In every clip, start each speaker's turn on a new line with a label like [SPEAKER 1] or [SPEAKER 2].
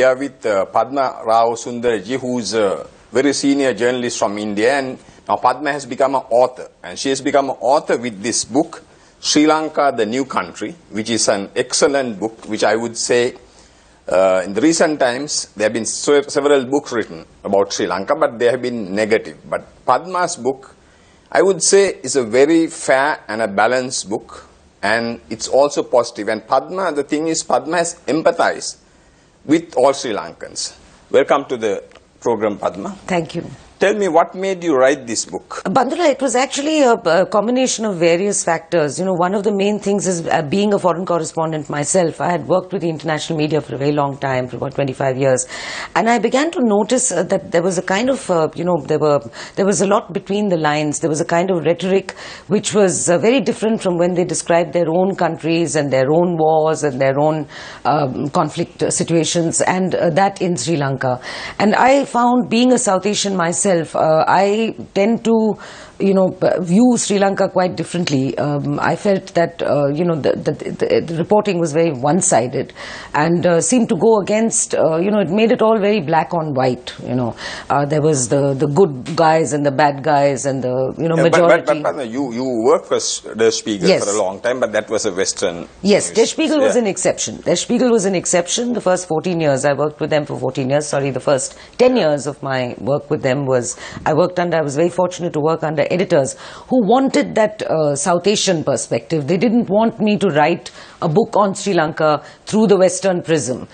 [SPEAKER 1] we are with Padma Rao Sundarji, who's a very senior journalist from India, and now Padma has become an author, and she has become an author with this book, Sri Lanka, the New Country, which is an excellent book, which I would say in the recent times there have been several books written about Sri Lanka, but they have been negative. But Padma's book, I would say, is a very fair and a balanced book, and it's also positive. And Padma, the thing is, Padma has empathized with all Sri Lankans. Welcome to the program, Padma.
[SPEAKER 2] Thank you.
[SPEAKER 1] Tell me, what made you write this book?
[SPEAKER 2] Bandula, it was actually a combination of various factors. You know, one of the main things is being a foreign correspondent myself. I had worked with the international media for a very long time, for about 25 years. And I began to notice that there was a kind of, there was a lot between the lines. There was a kind of rhetoric which was very different from when they described their own countries and their own wars and their own conflict situations, and that in Sri Lanka. And I found, being a South Asian myself, I tend to, view Sri Lanka quite differently. I felt that, the reporting was very one-sided and seemed to go against, it made it all very black on white. There was the good guys and the bad guys and the, majority.
[SPEAKER 1] But you worked for Der Spiegel, yes, for a long time, but that was a Western.
[SPEAKER 2] Yes, Der Spiegel was an exception. Der Spiegel was an exception. The first 14 years, I worked with them for 14 years. Sorry, the first 10 years of my work with them was, I was very fortunate to work under editors who wanted that South Asian perspective. They didn't want me to write a book on Sri Lanka through the Western prism.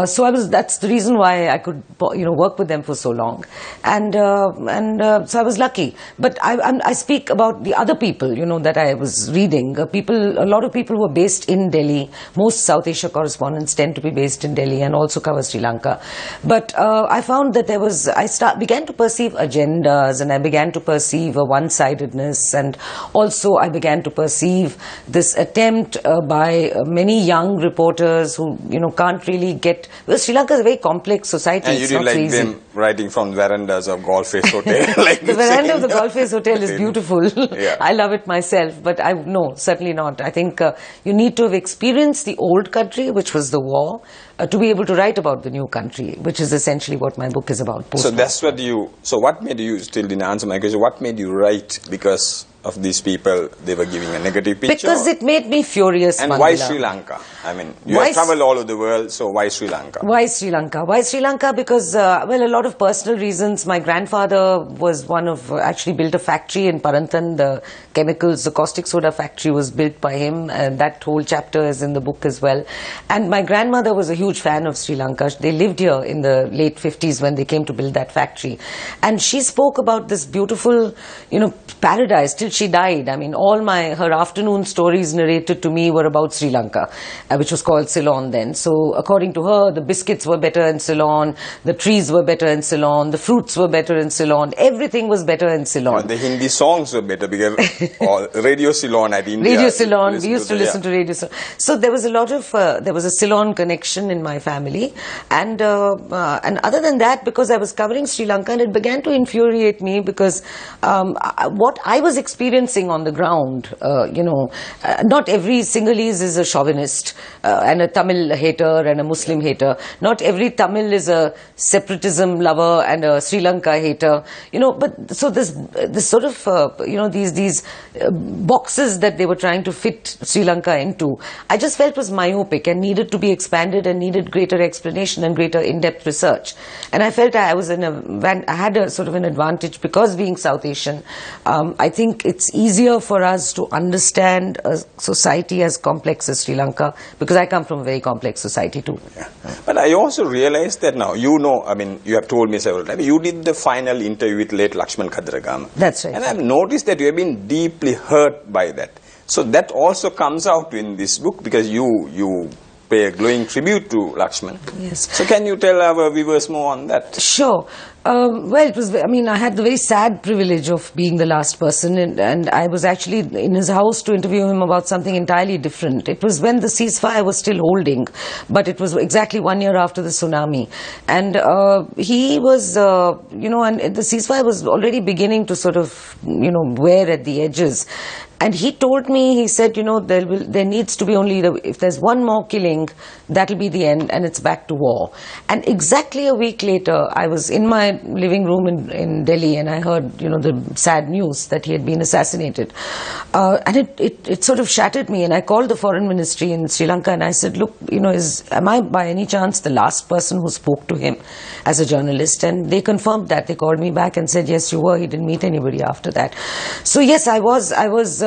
[SPEAKER 2] So that's the reason why I could, work with them for so long. And so I was lucky. But I speak about the other people, that I was reading. A lot of people were based in Delhi. Most South Asia correspondents tend to be based in Delhi and also cover Sri Lanka. But I found that I began to perceive agendas, and I began to perceive a one-sidedness, and also I began to perceive this attempt by many young reporters who can't really get, well, Sri Lanka is a very complex society.
[SPEAKER 1] And you didn't like them writing from the verandas of Golf Face Hotel?
[SPEAKER 2] The veranda of the Golf Face Hotel is beautiful. Yeah. I love it myself, but no, certainly not. I think you need to have experienced the old country, which was the war, to be able to write about the new country, which is essentially what my book is about.
[SPEAKER 1] So that's what what made you, still didn't answer my question, what made you write? Because of these people, they were giving a negative picture?
[SPEAKER 2] Because it made me furious,
[SPEAKER 1] And
[SPEAKER 2] Mandela.
[SPEAKER 1] Why Sri Lanka? I mean, you have traveled all over the world, so why Sri Lanka?
[SPEAKER 2] Why Sri Lanka? Why Sri Lanka? Because, a lot of personal reasons. My grandfather was actually built a factory in Paranthan. The caustic soda factory was built by him, and that whole chapter is in the book as well. And my grandmother was a huge fan of Sri Lanka. They lived here in the late 50s when they came to build that factory. And she spoke about this beautiful, paradise till she died. I mean, all her afternoon stories narrated to me were about Sri Lanka, which was called Ceylon then. So according to her, the biscuits were better in Ceylon, the trees were better in Ceylon, the fruits were better in Ceylon, everything was better in Ceylon.
[SPEAKER 1] And the Hindi songs were better because Radio Ceylon at India.
[SPEAKER 2] Radio Ceylon, we used to listen to Radio Ceylon. So there was a lot of, there was a Ceylon connection in my family. And other than that, because I was covering Sri Lanka, and it began to infuriate me because what I was experiencing on the ground, not every Sinhalese is a chauvinist and a Tamil hater and a Muslim hater. Not every Tamil is a separatism lover and a Sri Lanka hater. But so this sort of, these boxes that they were trying to fit Sri Lanka into, I just felt was myopic and needed to be expanded and needed greater explanation and greater in-depth research. And I felt I had a sort of an advantage because being South Asian. I think it's easier for us to understand a society as complex as Sri Lanka, because I come from a very complex society too.
[SPEAKER 1] Yeah. But I also realized that now, you have told me several times, you did the final interview with late Lakshman Khadragama.
[SPEAKER 2] That's right.
[SPEAKER 1] And I've noticed that you have been deeply hurt by that. So that also comes out in this book, because you pay a glowing tribute to Lakshman.
[SPEAKER 2] Yes.
[SPEAKER 1] So can you tell our viewers more on that?
[SPEAKER 2] Sure. Well, it was, I mean, I had the very sad privilege of being the last person, and I was actually in his house to interview him about something entirely different. It was when the ceasefire was still holding, but it was exactly 1 year after the tsunami. And he was, and the ceasefire was already beginning to sort of, wear at the edges. And he told me, he said, there needs to be only, if there's one more killing, that'll be the end, and it's back to war. And exactly a week later, I was in my living room in Delhi, and I heard, the sad news that he had been assassinated. And it sort of shattered me, and I called the foreign ministry in Sri Lanka, and I said, look, am I by any chance the last person who spoke to him as a journalist? And they confirmed that. They called me back and said, yes, you were. He didn't meet anybody after that. So yes, I was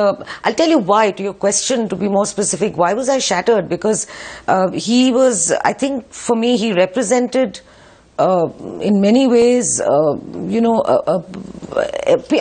[SPEAKER 2] I'll tell you why, to your question, to be more specific. Why was I shattered? Because he was, I think for me, he represented in many ways, I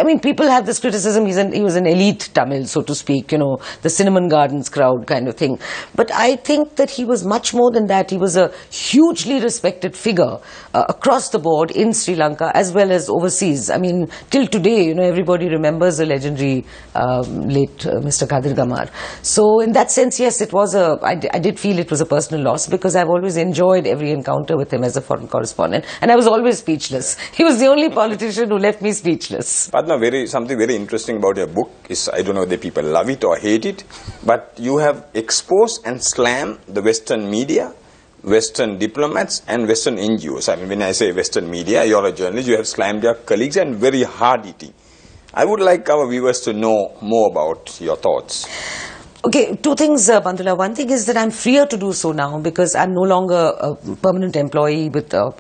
[SPEAKER 2] mean, people have this criticism, he was an elite Tamil, so to speak, the Cinnamon Gardens crowd kind of thing. But I think that he was much more than that. He was a hugely respected figure across the board in Sri Lanka as well as overseas. I mean, till today, everybody remembers the legendary late Mr. Kadir Gamar. So in that sense, yes, it was I did feel it was a personal loss, because I've always enjoyed every encounter with him as a foreign correspondent. And I was always speechless. He was the only politician who left me speechless.
[SPEAKER 1] Padma, something very interesting about your book is, I don't know whether people love it or hate it, but you have exposed and slammed the Western media, Western diplomats and Western NGOs. I mean, when I say Western media, you're a journalist, you have slammed your colleagues and very hard hitting. I would like our viewers to know more about your thoughts.
[SPEAKER 2] Okay, two things, Bandula. One thing is that I'm freer to do so now, because I'm no longer a permanent employee with, a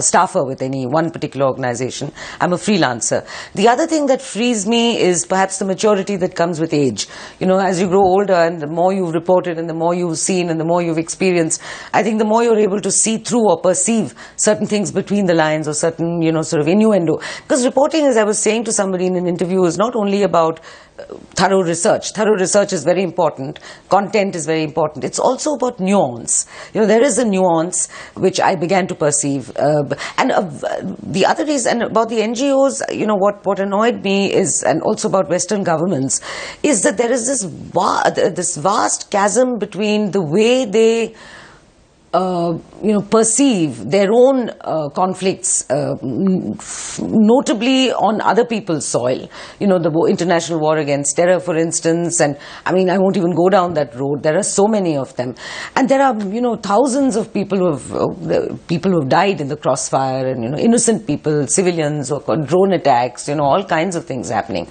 [SPEAKER 2] staffer with any one particular organization. I'm a freelancer. The other thing that frees me is perhaps the maturity that comes with age. As you grow older and the more you've reported and the more you've seen and the more you've experienced, I think the more you're able to see through or perceive certain things between the lines or certain, sort of innuendo. Because reporting, as I was saying to somebody in an interview, is not only about thorough research. Thorough research is very important. Content is very important. It's also about nuance. There is a nuance which I began to perceive. The other reason about the NGOs, what annoyed me is, and also about Western governments, is that there is this vast chasm between the way they perceive their own conflicts, notably on other people's soil. The international war against terror, for instance, and I mean, I won't even go down that road. There are so many of them, and there are thousands of people who have died in the crossfire, and innocent people, civilians, or drone attacks, all kinds of things happening.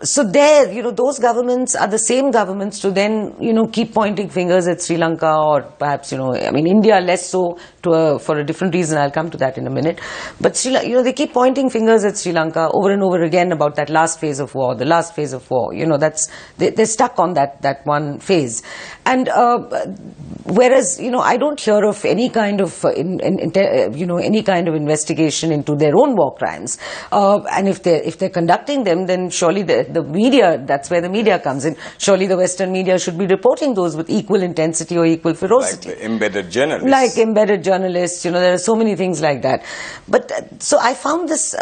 [SPEAKER 2] So there, those governments are the same governments to then keep pointing fingers at Sri Lanka, or perhaps I mean, India less so for a different reason. I'll come to that in a minute. But they keep pointing fingers at Sri Lanka over and over again about that last phase of war, the last phase of war. They're stuck on that one phase. And whereas I don't hear of any kind of any kind of investigation into their own war crimes. And if they're conducting them, then surely the media, that's where the media comes in. Surely the Western media should be reporting those with equal intensity or equal ferocity.
[SPEAKER 1] Like the embedded journalists.
[SPEAKER 2] Like embedded journalists, there are so many things like that. But so I found this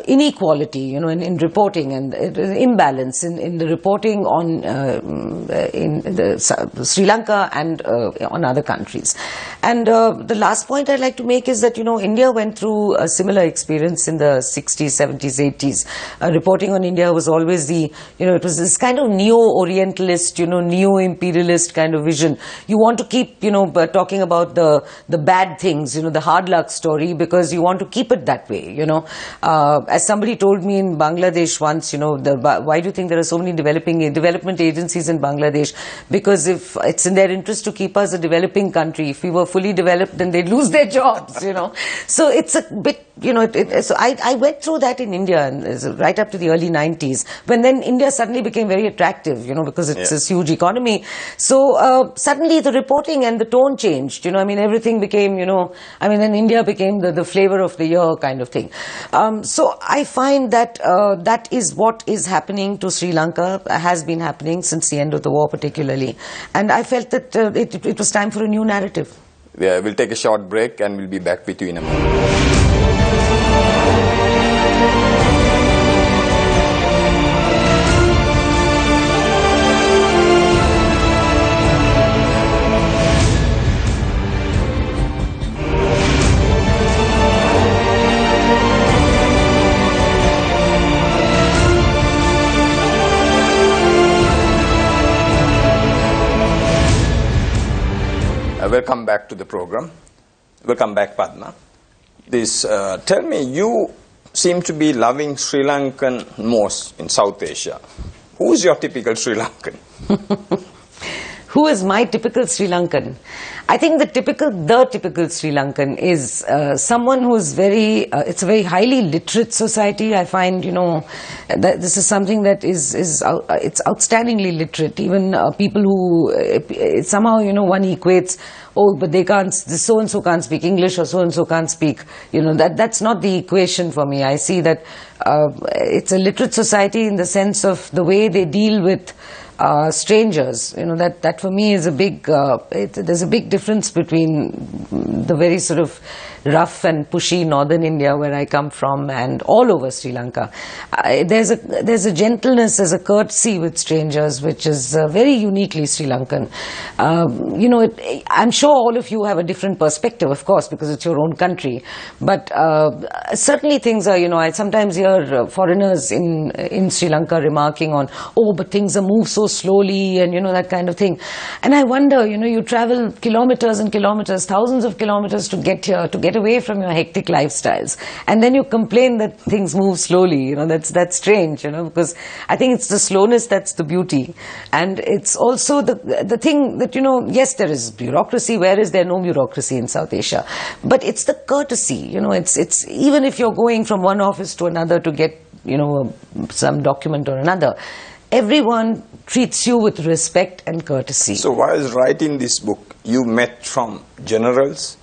[SPEAKER 2] inequality, in reporting, and imbalance in the reporting on in Sri Lanka and on other countries. And the last point I'd like to make is that India went through a similar experience in the 60s, 70s, 80s. Reporting on India was always it was this kind of neo-Orientalist, neo-imperialist kind of vision. You want to keep talking about the bad things, the hard luck story, because you want to keep it that way. As somebody told me in Bangladesh once, why do you think there are so many development agencies in Bangladesh? Because if it's in their interest to keep us a developing country, if we were fully developed, then they'd lose their jobs. So it's a bit, so I went through that in India, and right up to the early 90s, when then India suddenly became very attractive, because it's this huge economy. So suddenly the reporting and the tone changed. Everything became, then India became the flavor of the year kind of thing. So I find that that is what is happening to Sri Lanka, has been happening since the end of the war particularly. And I felt that it was time for a new narrative.
[SPEAKER 1] Yeah, we'll take a short break and we'll be back with you in a moment. Welcome back to the program. Welcome back, Padma. Tell me, you seem to be loving Sri Lankan most in South Asia. Who's your typical Sri Lankan?
[SPEAKER 2] Who is my typical Sri Lankan? I think the typical Sri Lankan is someone who's it's a very highly literate society. I find, that this is something that it's outstandingly literate. Even people who, somehow, one equates, oh, but this so-and-so can't speak English or so-and-so can't speak, that's not the equation for me. I see that it's a literate society in the sense of the way they deal with strangers. That for me is a big, there's a big difference between the very sort of rough and pushy northern India where I come from and all over Sri Lanka. There's a gentleness, there's a courtesy with strangers which is very uniquely Sri Lankan. I'm sure all of you have a different perspective, of course, because it's your own country. But certainly things are, I sometimes hear foreigners in Sri Lanka remarking on, oh, but things are moved so slowly and, that kind of thing. And I wonder, you travel kilometers and kilometers, thousands of kilometers to get here, to get away from your hectic lifestyles. And then you complain that things move slowly. That's strange, because I think it's the slowness that's the beauty. And it's also the thing that, yes, there is bureaucracy. Where is there no bureaucracy in South Asia? But it's the courtesy, it's even if you're going from one office to another to get, some document or another, everyone treats you with respect and courtesy.
[SPEAKER 1] So while writing this book, you met from generals,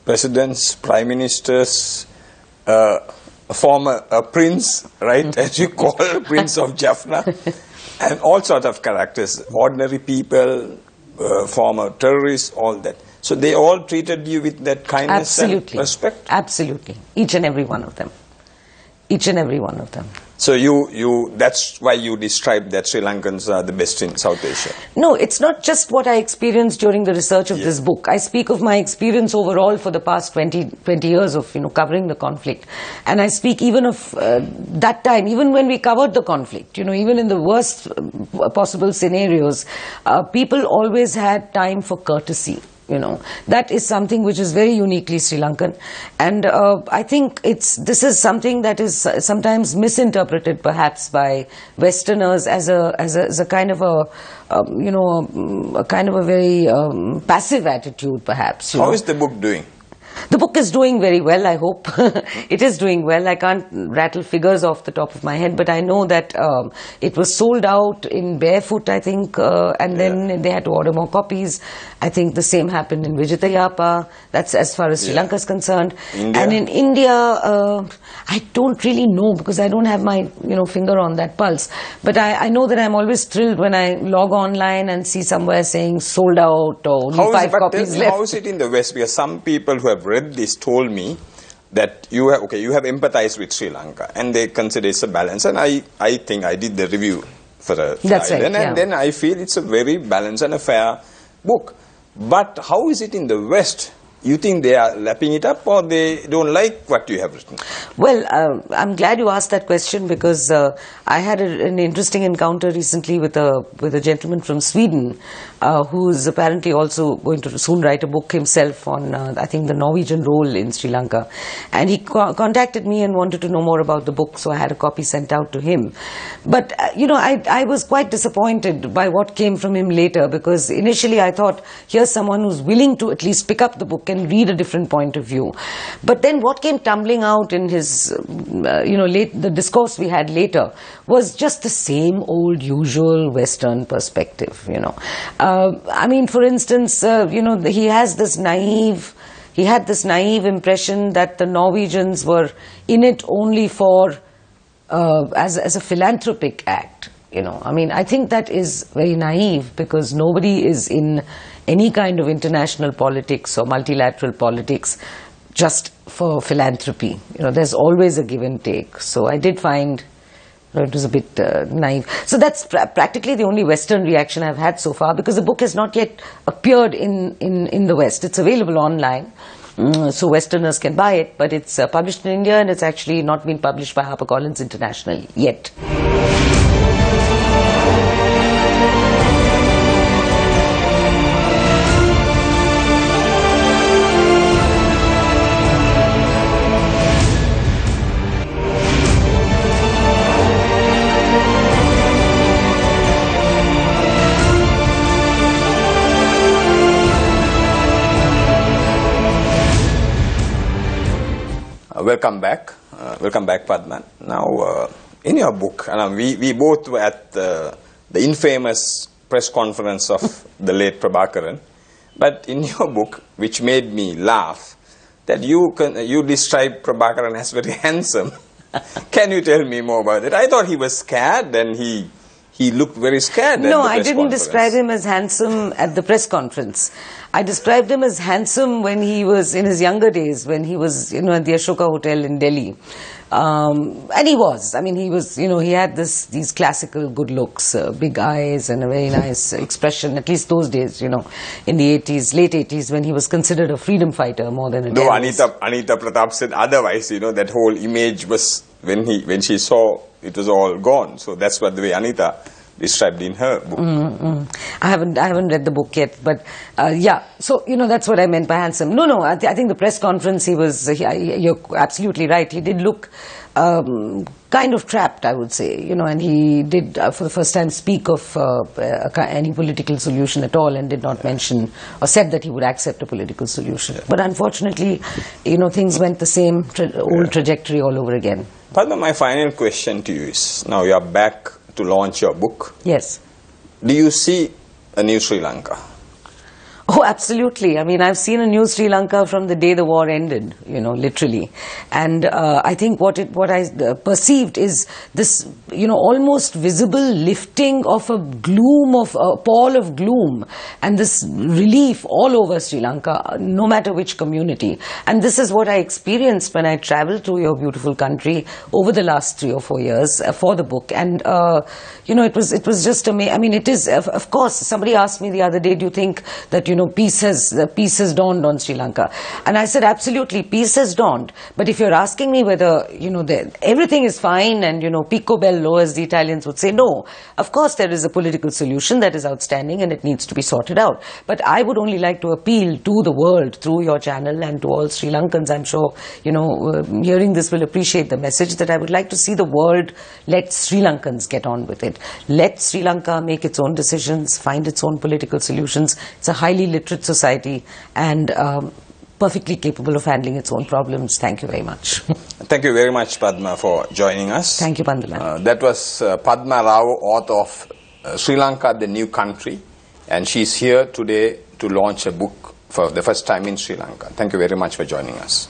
[SPEAKER 1] presidents, prime ministers, former prince, right, as you call Prince of Jaffna, and all sorts of characters, ordinary people, former terrorists, all that. So they all treated you with that kindness and respect?
[SPEAKER 2] Absolutely. Each and every one of them. Each and every one of them.
[SPEAKER 1] So that's why you describe that Sri Lankans are the best in South Asia?
[SPEAKER 2] No, it's not just what I experienced during the research of this book. I speak of my experience overall for the past 20 years of, covering the conflict. And I speak even of that time, even when we covered the conflict, even in the worst possible scenarios, people always had time for courtesy. That is something which is very uniquely Sri Lankan, and I think this is something that is sometimes misinterpreted perhaps by Westerners as a kind of a kind of a very passive attitude perhaps.
[SPEAKER 1] How is the book doing?
[SPEAKER 2] The book is doing very well, I hope. It is doing well. I can't rattle figures off the top of my head, but I know that it was sold out in barefoot, I think, and then they had to order more copies. I think the same happened in Vijayappa. That's as far as Sri Lanka is concerned.
[SPEAKER 1] India?
[SPEAKER 2] And in India, I don't really know because I don't have my finger on that pulse. But I know that I'm always thrilled when I log online and see somewhere saying sold out or only 5 copies left.
[SPEAKER 1] How is it in the West? Because some people who have read this told me that you have empathized with Sri Lanka and they consider it's a balance. And I think I did the review for a
[SPEAKER 2] That's right,
[SPEAKER 1] and then I feel it's a very balanced and a fair book. But how is it in the West? You think they are lapping it up or they don't like what you have written?
[SPEAKER 2] Well, I'm glad you asked that question because I had an interesting encounter recently with a gentleman from Sweden who's apparently also going to soon write a book himself on, I think, the Norwegian role in Sri Lanka. And he contacted me and wanted to know more about the book, so I had a copy sent out to him. But, I was quite disappointed by what came from him later because initially I thought, here's someone who's willing to at least pick up the book and read a different point of view. But then what came tumbling out in his, the discourse we had later was just the same old usual Western perspective, for instance, he had this naive impression that the Norwegians were in it only for, as a philanthropic act. I think that is very naive because nobody is in any kind of international politics or multilateral politics just for philanthropy. There's always a give and take. So I did find it was a bit naive. So that's practically the only Western reaction I've had so far, because the book has not yet appeared in the West. It's available online, so Westerners can buy it, but it's published in India, and it's actually not been published by HarperCollins International yet.
[SPEAKER 1] Welcome back, Padma. Now, in your book, we both were at the infamous press conference of the late Prabhakaran, but in your book, which made me laugh, that you described Prabhakaran as very handsome. Can you tell me more about it? I thought he was scared, and he looked very scared.
[SPEAKER 2] No, I didn't describe him as handsome at the press conference. I described him as handsome when he was in his younger days, when he was, at the Ashoka Hotel in Delhi. And he was. I mean, he was, he had these classical good looks, big eyes and a very nice expression, at least those days, in the 80s, late 80s, when he was considered a freedom fighter more than a terrorist.
[SPEAKER 1] Though Anita Pratap said otherwise, that whole image was, when she saw, it was all gone. So that's what the way Anita described in her book.
[SPEAKER 2] I haven't read the book yet, but yeah. So that's what I meant by handsome. No. I think the press conference, you're absolutely right. He did look kind of trapped, I would say. And he did for the first time speak of any political solution at all, and did not mention or said that he would accept a political solution. But unfortunately, things went the same old trajectory all over again.
[SPEAKER 1] Padma, my final question to you is: now you are back to launch your book.
[SPEAKER 2] Yes.
[SPEAKER 1] Do you see a new Sri Lanka?
[SPEAKER 2] Oh, absolutely. I mean, I've seen a new Sri Lanka from the day the war ended, literally. And I think what I perceived is this, almost visible lifting of a pall of gloom, and this relief all over Sri Lanka, no matter which community. And this is what I experienced when I traveled through your beautiful country over the last 3 or 4 years for the book. And, it was just amazing. I mean, it is, of course, somebody asked me the other day, do you think that, peace has dawned on Sri Lanka? And I said, absolutely, peace has dawned. But if you're asking me whether, everything is fine and, picobello, as the Italians would say, no. Of course, there is a political solution that is outstanding and it needs to be sorted out. But I would only like to appeal to the world through your channel and to all Sri Lankans. I'm sure, hearing this will appreciate the message that I would like to see the world let Sri Lankans get on with it. Let Sri Lanka make its own decisions, find its own political solutions. It's a highly literate society and perfectly capable of handling its own problems. Thank you very much.
[SPEAKER 1] Thank you very much, Padma, for joining us.
[SPEAKER 2] Thank you, Pandala.
[SPEAKER 1] That was Padma Rao, author of Sri Lanka, the New Country. And she's here today to launch a book for the first time in Sri Lanka. Thank you very much for joining us.